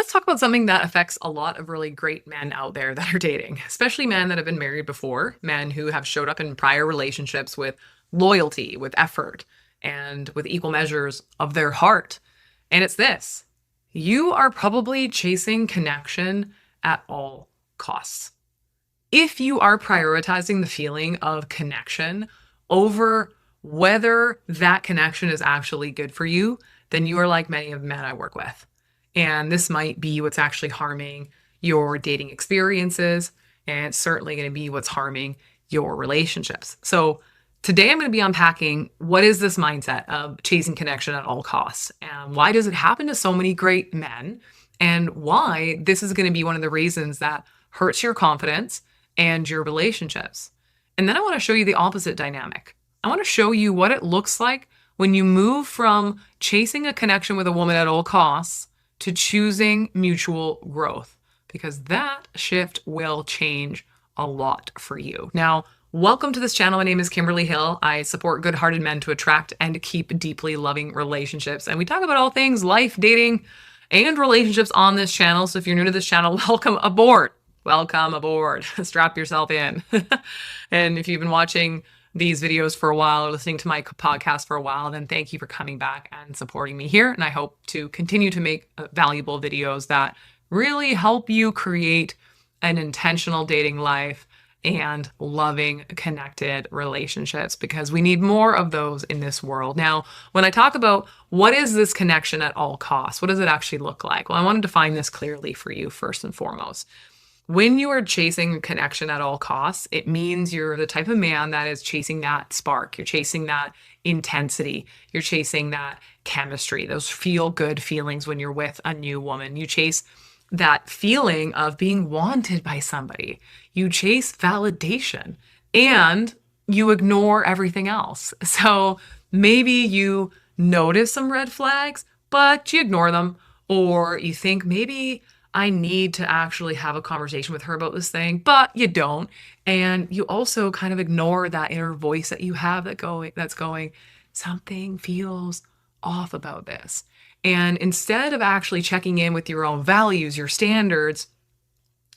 Let's talk about something that affects a lot of really great men out there that are dating, especially men that have been married before, men who have showed up in prior relationships with loyalty, with effort, and with equal measures of their heart. And it's this: you are probably chasing connection at all costs. If you are prioritizing the feeling of connection over whether that connection is actually good for you, then you are like many of the men I work with. And this might be what's actually harming your dating experiences. And it's certainly going to be what's harming your relationships. So today I'm going to be unpacking what is this mindset of chasing connection at all costs? And why does it happen to so many great men? And why this is going to be one of the reasons that hurts your confidence and your relationships. And then I want to show you the opposite dynamic. I want to show you what it looks like when you move from chasing a connection with a woman at all costs to choosing mutual growth, because that shift will change a lot for you. Now, welcome to this channel. My name is Kimberly Hill. I support good-hearted men to attract and keep deeply loving relationships. And we talk about all things life, dating, and relationships on this channel. So if you're new to this channel, welcome aboard. Welcome aboard. Strap yourself in. And if you've been watching these videos for a while or listening to my podcast for a while, then thank you for coming back and supporting me here. And I hope to continue to make valuable videos that really help you create an intentional dating life and loving, connected relationships, because we need more of those in this world. Now, when I talk about what is this connection at all costs, what does it actually look like? Well, I want to define this clearly for you first and foremost. When you are chasing connection at all costs, it means you're the type of man that is chasing that spark. You're chasing that intensity. You're chasing that chemistry, those feel-good feelings when you're with a new woman. You chase that feeling of being wanted by somebody. You chase validation and you ignore everything else. So maybe you notice some red flags, but you ignore them, or you think maybe I need to actually have a conversation with her about this thing, but you don't. And you also kind of ignore that inner voice that you have that's going, something feels off about this. And instead of actually checking in with your own values, your standards,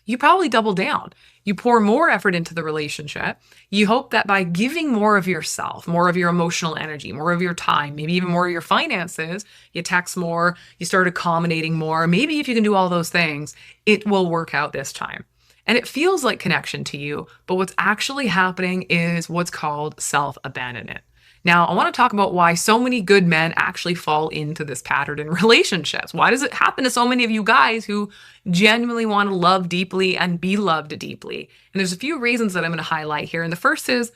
you probably double down. You pour more effort into the relationship. You hope that by giving more of yourself, more of your emotional energy, more of your time, maybe even more of your finances, you text more, you start accommodating more. Maybe if you can do all those things, it will work out this time. And it feels like connection to you, but what's actually happening is what's called self-abandonment. Now, I want to talk about why so many good men actually fall into this pattern in relationships. Why does it happen to so many of you guys who genuinely want to love deeply and be loved deeply? And there's a few reasons that I'm going to highlight here. And the first is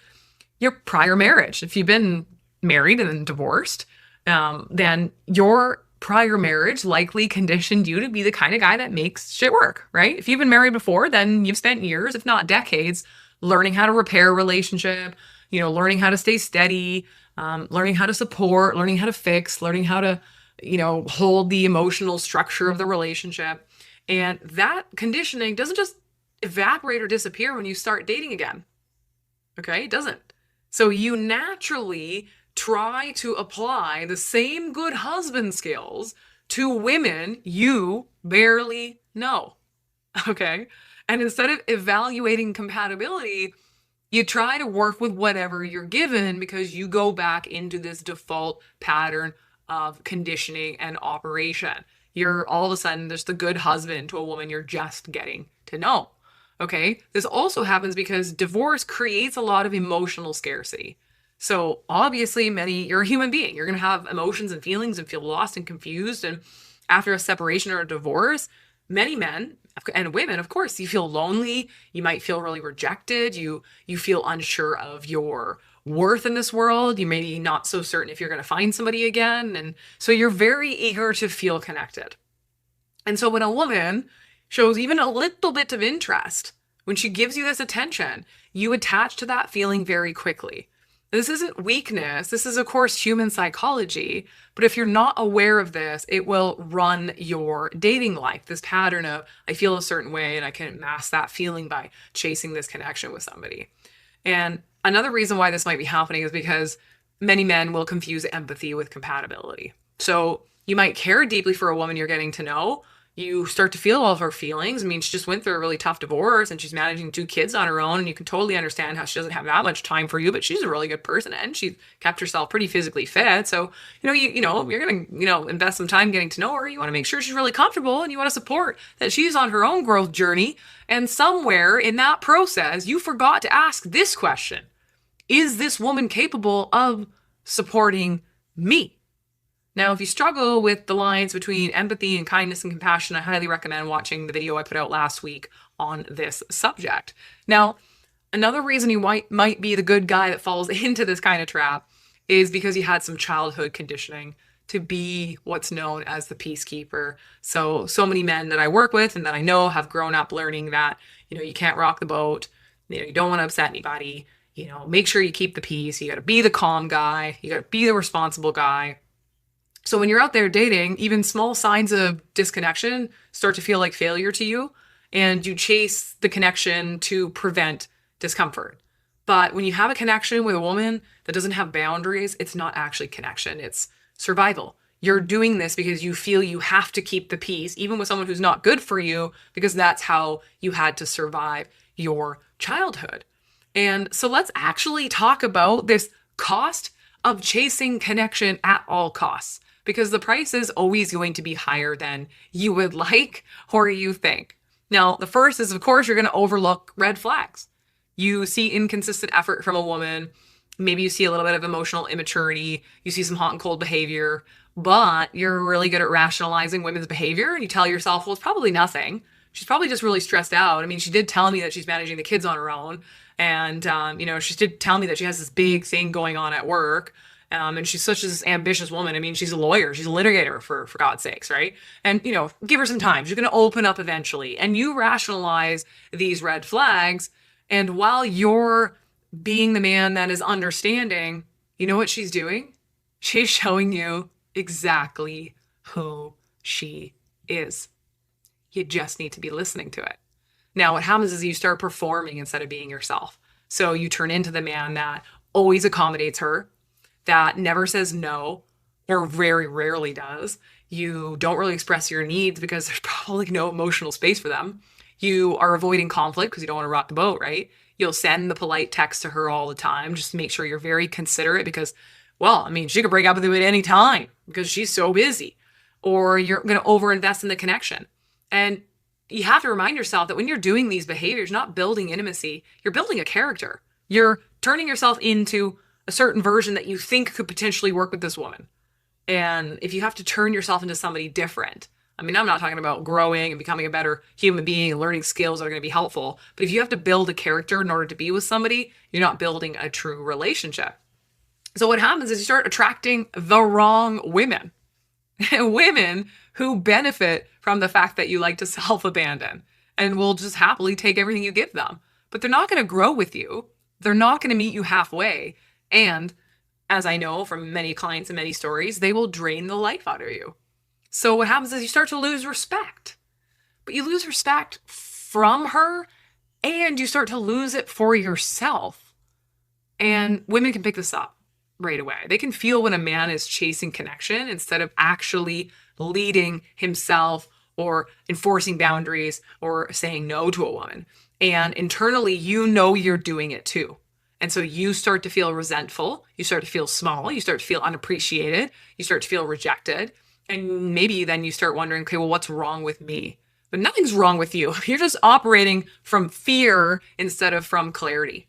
your prior marriage. If you've been married and then divorced, then your prior marriage likely conditioned you to be the kind of guy that makes shit work, right? If you've been married before, then you've spent years, if not decades, learning how to repair a relationship, learning how to stay steady, learning how to support, learning how to fix, learning how to, hold the emotional structure of the relationship. And that conditioning doesn't just evaporate or disappear when you start dating again. Okay? It doesn't. So you naturally try to apply the same good husband skills to women you barely know. Okay? And instead of evaluating compatibility, you try to work with whatever you're given because you go back into this default pattern of conditioning and operation. You're all of a sudden just the good husband to a woman you're just getting to know. Okay? This also happens because divorce creates a lot of emotional scarcity. So obviously, you're a human being. You're going to have emotions and feelings and feel lost and confused. And after a separation or a divorce, many men and women, of course, you feel lonely. You might feel really rejected. You feel unsure of your worth in this world. You may be not so certain if you're going to find somebody again. And so you're very eager to feel connected. And so when a woman shows even a little bit of interest, when she gives you this attention, you attach to that feeling very quickly. This isn't weakness. This is, of course, human psychology. But if you're not aware of this, it will run your dating life. This pattern of, I feel a certain way and I can mask that feeling by chasing this connection with somebody. And another reason why this might be happening is because many men will confuse empathy with compatibility. So you might care deeply for a woman you're getting to know. You start to feel all of her feelings. I mean, she just went through a really tough divorce and she's managing 2 kids on her own. And you can totally understand how she doesn't have that much time for you, but she's a really good person and she's kept herself pretty physically fit. So, you're going to, invest some time getting to know her. You want to make sure she's really comfortable and you want to support that she's on her own growth journey. And somewhere in that process, you forgot to ask this question: is this woman capable of supporting me? Now, if you struggle with the lines between empathy and kindness and compassion, I highly recommend watching the video I put out last week on this subject. Now, another reason you might be the good guy that falls into this kind of trap is because you had some childhood conditioning to be what's known as the peacekeeper. So many men that I work with and that I know have grown up learning that, you can't rock the boat, you don't want to upset anybody, make sure you keep the peace, you got to be the calm guy, you got to be the responsible guy. So when you're out there dating, even small signs of disconnection start to feel like failure to you, and you chase the connection to prevent discomfort. But when you have a connection with a woman that doesn't have boundaries, it's not actually connection, it's survival. You're doing this because you feel you have to keep the peace, even with someone who's not good for you, because that's how you had to survive your childhood. And so let's actually talk about this cost of chasing connection at all costs, because the price is always going to be higher than you would like or you think. Now, the first is, of course, you're going to overlook red flags. You see inconsistent effort from a woman. Maybe you see a little bit of emotional immaturity. You see some hot and cold behavior, but you're really good at rationalizing women's behavior. And you tell yourself, well, it's probably nothing. She's probably just really stressed out. I mean, she did tell me that she's managing the kids on her own. And, she did tell me that she has this big thing going on at work. And she's such this ambitious woman. I mean, she's a lawyer. She's a litigator, for God's sakes, right? And, give her some time. She's going to open up eventually. And you rationalize these red flags. And while you're being the man that is understanding, you know what she's doing? She's showing you exactly who she is. You just need to be listening to it. Now, what happens is you start performing instead of being yourself. So you turn into the man that always accommodates her, that never says no, or very rarely does. You don't really express your needs because there's probably no emotional space for them. You are avoiding conflict because you don't want to rock the boat, right? You'll send the polite text to her all the time just to make sure you're very considerate because, she could break up with you at any time because she's so busy. Or you're going to overinvest in the connection. And you have to remind yourself that when you're doing these behaviors, not building intimacy, you're building a character. You're turning yourself into a certain version that you think could potentially work with this woman. And if you have to turn yourself into somebody different, I'm not talking about growing and becoming a better human being and learning skills that are going to be helpful. But if you have to build a character in order to be with somebody, you're not building a true relationship. So what happens is you start attracting the wrong women. Women who benefit from the fact that you like to self-abandon and will just happily take everything you give them. But they're not going to grow with you. They're not going to meet you halfway. And as I know from many clients and many stories, they will drain the life out of you. So what happens is you start to lose respect. But you lose respect from her and you start to lose it for yourself. And women can pick this up right away. They can feel when a man is chasing connection instead of actually leading himself or enforcing boundaries or saying no to a woman. And internally, you're doing it too. And so you start to feel resentful. You start to feel small. You start to feel unappreciated. You start to feel rejected. And maybe then you start wondering, okay, well, what's wrong with me? But nothing's wrong with you. You're just operating from fear instead of from clarity.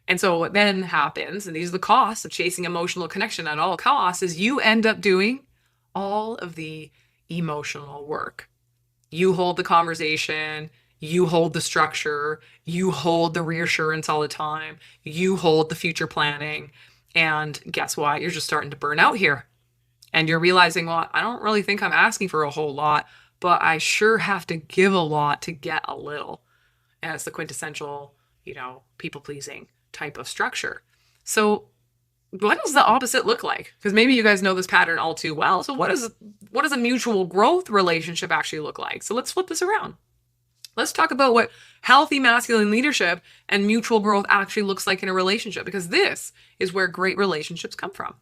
And so what then happens, and these are the costs of chasing emotional connection at all costs, is you end up doing all of the emotional work. You hold the conversation, you hold the structure, you hold the reassurance all the time, you hold the future planning, and guess what? You're just starting to burn out here. And you're realizing, well, I don't really think I'm asking for a whole lot, but I sure have to give a lot to get a little. And it's the quintessential, people-pleasing type of structure. So what does the opposite look like? Because maybe you guys know this pattern all too well. So what does a mutual growth relationship actually look like? So let's flip this around. Let's talk about what healthy masculine leadership and mutual growth actually looks like in a relationship, because this is where great relationships come from.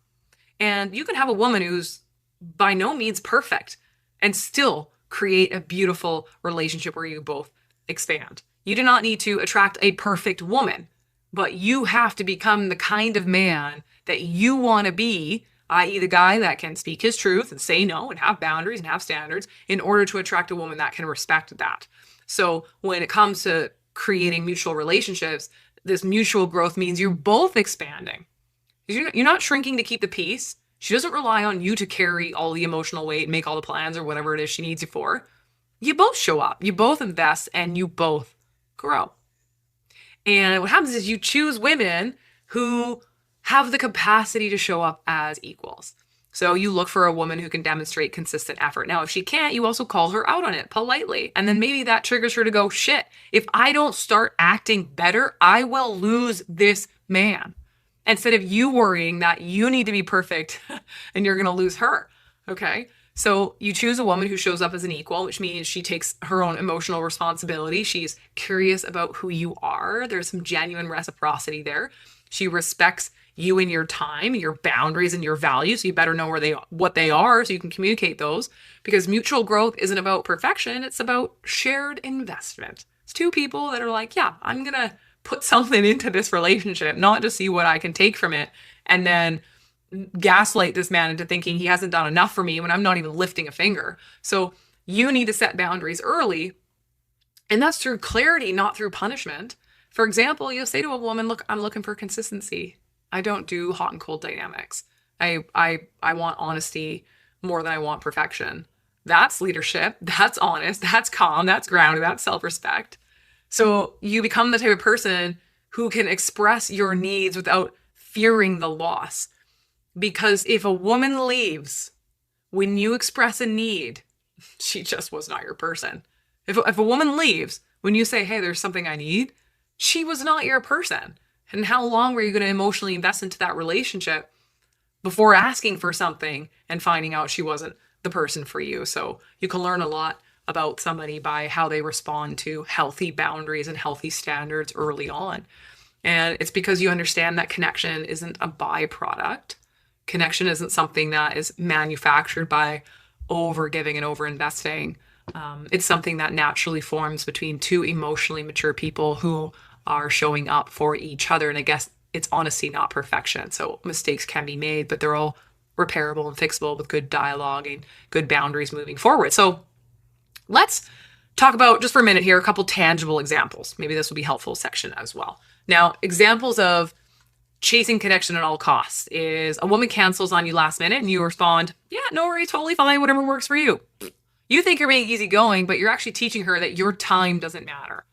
And you can have a woman who's by no means perfect and still create a beautiful relationship where you both expand. You do not need to attract a perfect woman, but you have to become the kind of man that you want to be, i.e., the guy that can speak his truth and say no and have boundaries and have standards in order to attract a woman that can respect that. So when it comes to creating mutual relationships, this mutual growth means you're both expanding. You're not shrinking to keep the peace. She doesn't rely on you to carry all the emotional weight, make all the plans or whatever it is she needs you for. You both show up, you both invest, and you both grow. And what happens is you choose women who have the capacity to show up as equals. So you look for a woman who can demonstrate consistent effort. Now, if she can't, you also call her out on it politely. And then maybe that triggers her to go, shit, if I don't start acting better, I will lose this man. Instead of you worrying that you need to be perfect and you're going to lose her. Okay. So you choose a woman who shows up as an equal, which means she takes her own emotional responsibility. She's curious about who you are. There's some genuine reciprocity there. She respects you and your time, your boundaries and your values. So you better know what they are so you can communicate those, because mutual growth isn't about perfection. It's about shared investment. It's two people that are like, yeah, I'm going to put something into this relationship, not just see what I can take from it and then gaslight this man into thinking he hasn't done enough for me when I'm not even lifting a finger. So you need to set boundaries early. And that's through clarity, not through punishment. For example, you'll say to a woman, look, I'm looking for consistency. I don't do hot and cold dynamics. I want honesty more than I want perfection. That's leadership. That's honest. That's calm. That's grounded. That's self-respect. So you become the type of person who can express your needs without fearing the loss. Because if a woman leaves when you express a need, she just was not your person. If a woman leaves when you say, hey, there's something I need, she was not your person. And how long were you going to emotionally invest into that relationship before asking for something and finding out she wasn't the person for you? So you can learn a lot about somebody by how they respond to healthy boundaries and healthy standards early on. And it's because you understand that connection isn't a byproduct. Connection isn't something that is manufactured by over-giving and over-investing. It's something that naturally forms between two emotionally mature people who are showing up for each other. And I guess it's honesty, not perfection. So mistakes can be made, but they're all repairable and fixable with good dialogue and good boundaries moving forward. So let's talk about, just for a minute here, a couple tangible examples. Maybe this will be helpful section as well. Now, examples of chasing connection at all costs is a woman cancels on you last minute and you respond, yeah, no worries, totally fine, whatever works for you. You think you're being easygoing, but you're actually teaching her that your time doesn't matter.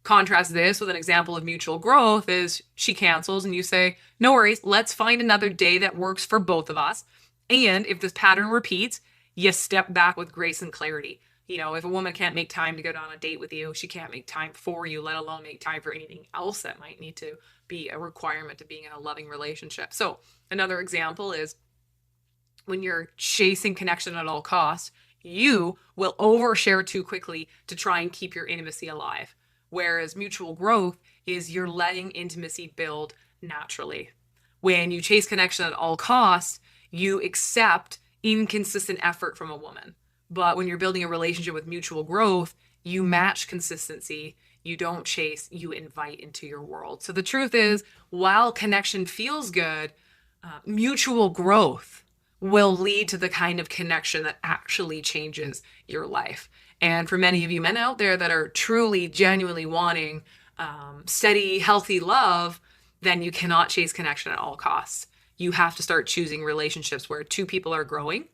Contrast this with an example of mutual growth is she cancels and you say, no worries, let's find another day that works for both of us. And if this pattern repeats, you step back with grace and clarity. You know, if a woman can't make time to go on a date with you, she can't make time for you, let alone make time for anything else that might need to be a requirement of being in a loving relationship. So another example is when you're chasing connection at all costs, you will overshare too quickly to try and keep your intimacy alive. Whereas mutual growth is you're letting intimacy build naturally. When you chase connection at all costs, you accept inconsistent effort from a woman. But when you're building a relationship with mutual growth, you match consistency. You don't chase, you invite into your world. So the truth is, while connection feels good, mutual growth will lead to the kind of connection that actually changes your life. And for many of you men out there that are truly, genuinely wanting steady, healthy love, then you cannot chase connection at all costs. You have to start choosing relationships where two people are growing.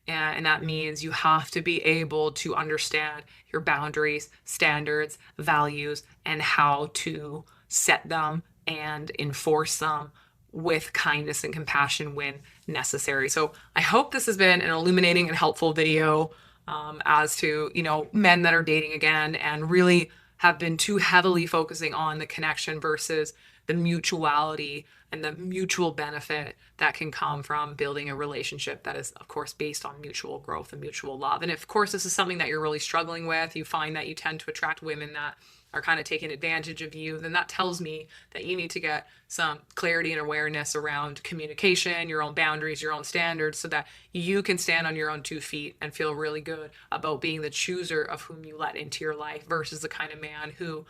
And that means you have to be able to understand your boundaries, standards, values, and how to set them and enforce them with kindness and compassion when necessary. So I hope this has been an illuminating and helpful video as to, men that are dating again and really have been too heavily focusing on the connection versus the mutuality and the mutual benefit that can come from building a relationship that is, of course, based on mutual growth and mutual love. And if, of course, this is something that you're really struggling with, you find that you tend to attract women that are kind of taking advantage of you, then that tells me that you need to get some clarity and awareness around communication, your own boundaries, your own standards, so that you can stand on your own 2 feet and feel really good about being the chooser of whom you let into your life versus the kind of man who,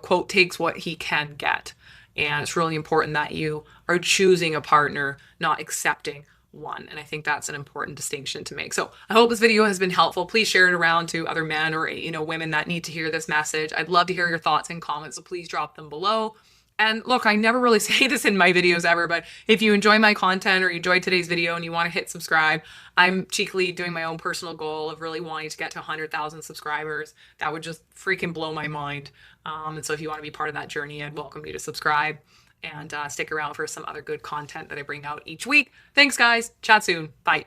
quote, takes what he can get. And it's really important that you are choosing a partner, not accepting one. And I think that's an important distinction to make. So I hope this video has been helpful. Please share it around to other men or, women that need to hear this message. I'd love to hear your thoughts and comments. So please drop them below. And look, I never really say this in my videos ever, but if you enjoy my content or you enjoyed today's video and you want to hit subscribe, I'm cheekily doing my own personal goal of really wanting to get to 100,000 subscribers. That would just freaking blow my mind. And so if you want to be part of that journey, I'd welcome you to subscribe and stick around for some other good content that I bring out each week. Thanks, guys. Chat soon. Bye.